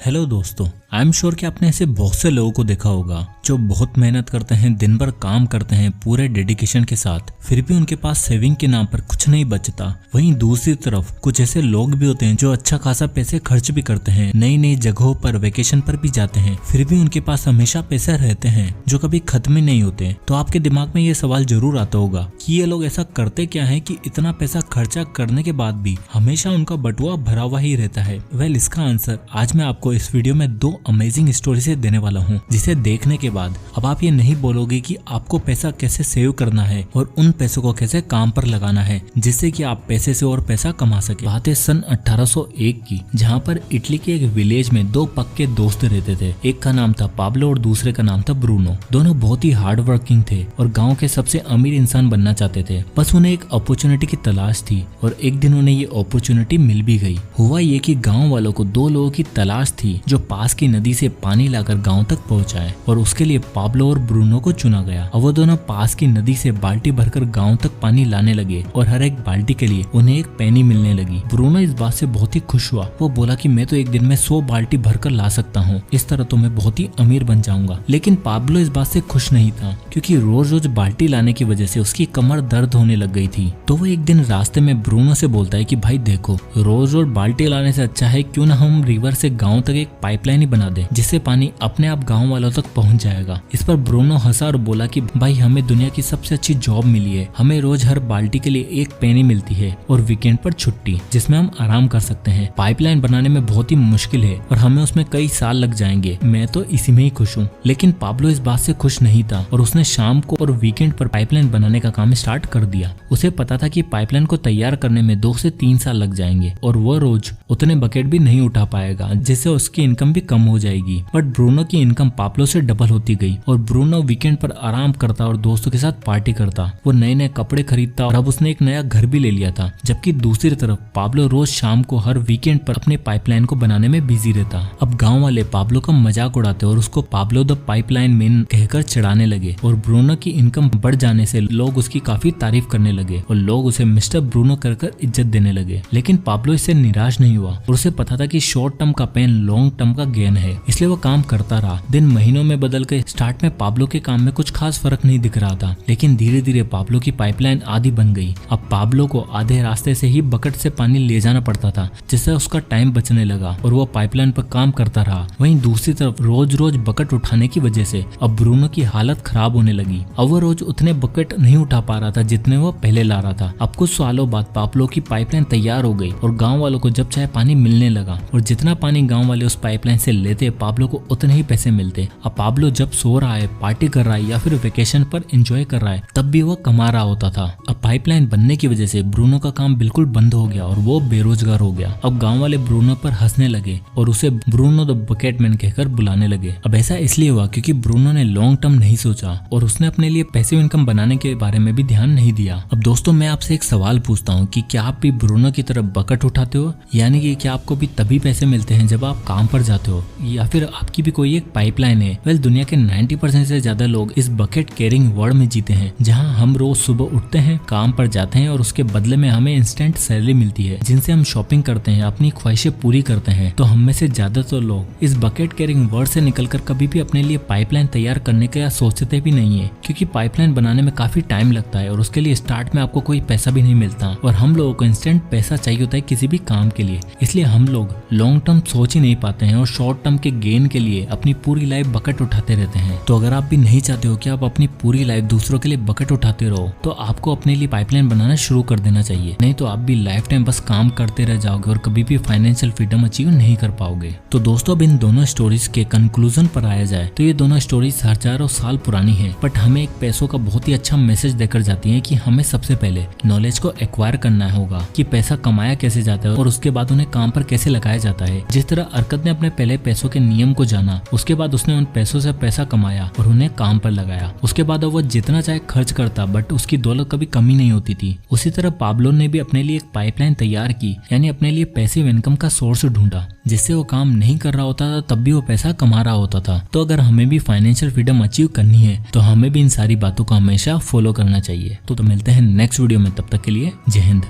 Hello दोस्तों, I am sure कि आपने ऐसे बहुत से लोगों को देखा होगा जो बहुत मेहनत करते हैं, दिन भर काम करते हैं पूरे डेडिकेशन के साथ, फिर भी उनके पास सेविंग के नाम पर कुछ नहीं बचता। वहीं दूसरी तरफ कुछ ऐसे लोग भी होते हैं जो अच्छा खासा पैसे खर्च भी करते हैं, नई नई जगहों पर वेकेशन पर भी जाते हैं, फिर भी उनके पास हमेशा पैसे रहते हैं जो कभी खत्म ही नहीं होते। तो आपके दिमाग में ये सवाल जरूर आता होगा कि ये लोग ऐसा करते क्या है कि इतना पैसा खर्चा करने के बाद भी हमेशा उनका बटुआ भरा हुआ ही रहता है। वेल, इसका आंसर आज मैं आपको इस वीडियो में 2 अमेजिंग स्टोरी से देने वाला हूँ, जिसे देखने के बाद अब आप ये नहीं बोलोगे कि आपको पैसा कैसे सेव करना है और उन पैसों को कैसे काम पर लगाना है जिससे कि आप पैसे से और पैसा कमा सके। बात है सन 1801 की, जहाँ पर इटली के एक विलेज में 2 पक्के दोस्त रहते थे। एक का नाम था पाब्लो और दूसरे का नाम था ब्रूनो। दोनों बहुत ही हार्ड वर्किंग थे और गाँव के सबसे अमीर इंसान बनना चाहते थे। बस उन्हें एक अपॉर्चुनिटी की तलाश थी और एक दिन उन्हें ये अपॉर्चुनिटी मिल भी गई। हुआ ये कि गाँव वालों को 2 लोगों की तलाश थी जो पास की नदी से पानी लाकर गांव तक पहुंचाए, और उसके लिए पाब्लो और ब्रूनो को चुना गया। अब वो दोनों पास की नदी से बाल्टी भरकर गांव तक पानी लाने लगे और हर एक बाल्टी के लिए उन्हें एक पैनी मिलने लगी। ब्रूनो इस बात से बहुत ही खुश हुआ। वो बोला कि मैं तो एक दिन में 100 बाल्टी भरकर ला सकता हूँ, इस तरह तो मैं बहुत ही अमीर बन जाऊंगा। लेकिन पाब्लो इस बात से खुश नहीं था, क्योंकि रोज रोज बाल्टी लाने की वजह से उसकी कमर दर्द होने लग गई थी। तो वो एक दिन रास्ते में ब्रूनो से बोलता है कि भाई देखो, रोज रोज बाल्टी लाने से अच्छा है क्यों ना हम रिवर से गाँव तक एक पाइपलाइन ही बना दे, जिससे पानी अपने आप गांव वालों तक पहुंच जाएगा। इस पर ब्रूनो हंसा और बोला कि भाई हमें दुनिया की सबसे अच्छी जॉब मिली है, हमें रोज हर बाल्टी के लिए एक पेनी मिलती है और वीकेंड पर छुट्टी, जिसमें हम आराम कर सकते हैं। पाइपलाइन बनाने में बहुत ही मुश्किल है और हमें उसमें कई साल लग जाएंगे, मैं तो इसी में ही खुश हूँ। लेकिन पाब्लो इस बात से खुश नहीं था और उसने शाम को और वीकेंड पर पाइपलाइन बनाने का काम स्टार्ट कर दिया। उसे पता था कि पाइपलाइन को तैयार करने में 2 से 3 साल लग जाएंगे और वो रोज उतने बकेट भी नहीं उठा पाएगा, जिससे उसकी इनकम भी कम हो जाएगी। बट ब्रूनो की इनकम पाब्लो से डबल होती गई और ब्रूनो वीकेंड पर आराम करता और दोस्तों के साथ पार्टी करता। वो नए नए कपड़े खरीदता और अब उसने एक नया घर भी ले लिया था। जबकि दूसरी तरफ पाब्लो रोज शाम को हर वीकेंड पर अपने पाइपलाइन को बनाने में बिजी रहता। अब गांव वाले पाब्लो का मजाक उड़ाते और उसको पाब्लो द पाइपलाइन मैन कहकर चिढ़ाने लगे और ब्रूनो की इनकम बढ़ जाने से लोग उसकी काफी तारीफ करने लगे और लोग उसे मिस्टर ब्रूनो कर इज्जत देने लगे। लेकिन पाब्लो इससे निराश नहीं हुआ और उसे पता था कि शॉर्ट टर्म का पेन लॉन्ग टर्म का गेन है, इसलिए वो काम करता रहा। दिन महीनों में बदल गए। स्टार्ट में पाब्लो के काम में कुछ खास फर्क नहीं दिख रहा था, लेकिन धीरे धीरे पाब्लो की पाइपलाइन आधी बन गई। अब पाब्लो को आधे रास्ते से ही बकेट से पानी ले जाना पड़ता था, जिससे उसका टाइम बचने लगा और वो पाइपलाइन पर काम करता रहा। वहीं दूसरी तरफ रोज रोज बकेट उठाने की वजह से अब ब्रूनो की हालत खराब होने लगी। अब वो रोज उतने बकेट नहीं उठा पा रहा था जितने वो पहले ला रहा था। अब कुछ सालों बाद पाब्लो की पाइपलाइन तैयार हो गई और गाँव वालों को जब चाहे पानी मिलने लगा और जितना पानी गाँव वाले उस पाइपलाइन से लेते पाब्लो को उतने ही पैसे मिलते। अब पाब्लो जब सो रहा है, पार्टी कर रहा है या फिर वेकेशन पर एंजॉय कर रहा है, तब भी वो कमा रहा होता था। अब पाइपलाइन बनने की वजह से ब्रूनो का काम बिल्कुल बंद हो गया और वो बेरोजगार हो गया। अब गांव वाले ब्रूनो पर हंसने लगे और उसे ब्रूनो द बकेटमैन कहकर बुलाने लगे। अब ऐसा इसलिए हुआ क्योंकि ब्रूनो ने लॉन्ग टर्म नहीं सोचा और उसने अपने लिए पैसिव इनकम बनाने के बारे में भी ध्यान नहीं दिया। अब दोस्तों, मैं आपसे एक सवाल पूछता हूँ कि क्या आप भी ब्रूनो की तरफ बकेट उठाते हो, यानी कि क्या आपको भी तभी पैसे मिलते हैं जब आप काम पर जाते हो, या फिर आपकी भी कोई एक पाइपलाइन है। वेल, दुनिया के 90% से ज्यादा लोग इस बकेट कैरिंग वर्ल्ड में जीते हैं, जहां हम रोज सुबह उठते हैं, काम पर जाते हैं और उसके बदले में हमें इंस्टेंट सैलरी मिलती है, जिनसे हम शॉपिंग करते हैं, अपनी ख्वाहिशें पूरी करते हैं। तो हम में से ज्यादातर लोग इस बकेट कैरिंग वर्ल्ड से निकलकर कभी भी अपने लिए पाइपलाइन तैयार करने का सोचते भी नहीं है, क्योंकि पाइपलाइन बनाने में काफी टाइम लगता है और उसके लिए स्टार्ट में आपको कोई पैसा भी नहीं मिलता और हम लोगों को इंस्टेंट पैसा चाहिए होता है किसी भी काम के लिए। इसलिए हम लोग लॉन्ग टर्म सोच ही नहीं पाते हैं और शॉर्ट टर्म के गेन के लिए अपनी पूरी लाइफ बकेट उठाते रहते हैं। तो अगर आप भी नहीं चाहते हो कि आप अपनी पूरी लाइफ दूसरों के लिए बकेट उठाते रहो, तो आपको अपने लिए पाइपलाइन बनाना शुरू कर देना चाहिए। नहीं तो आप भी लाइफ टाइम बस काम करते रह जाओगे और कभी भी फाइनेंशियल फ्रीडम अचीव नहीं कर पाओगे। तो दोस्तों, अब इन दोनों स्टोरीज के कंक्लूजन पर आया जाए तो ये दोनों स्टोरीज हजारों साल पुरानी है, बट हमें एक पैसों का बहुत ही अच्छा मैसेज देकर जाती है कि हमें सबसे पहले नॉलेज को एक्वायर करना होगा कि पैसा कमाया कैसे जाता है और उसके बाद उन्हें काम पर कैसे लगाया जाता है। जिस तरह अर्कत ने अपने पहले पैसों के नियम को जाना, उसके बाद उसने उन पैसों से पैसा कमाया और उन्हें काम पर लगाया। उसके बाद वो जितना चाहे खर्च करता, बट उसकी दौलत कभी कमी नहीं होती थी। उसी तरह पाब्लो ने भी अपने लिए एक पाइपलाइन तैयार की, यानी अपने लिए पैसिव इनकम का सोर्स ढूंढा, जिससे वो काम नहीं कर रहा होता था तब भी वो पैसा कमा रहा होता था। तो अगर हमें भी फाइनेंशियल फ्रीडम अचीव करनी है तो हमें भी इन सारी बातों को हमेशा फॉलो करना चाहिए। तो मिलते हैं नेक्स्ट वीडियो में, तब तक के लिए जय हिंद।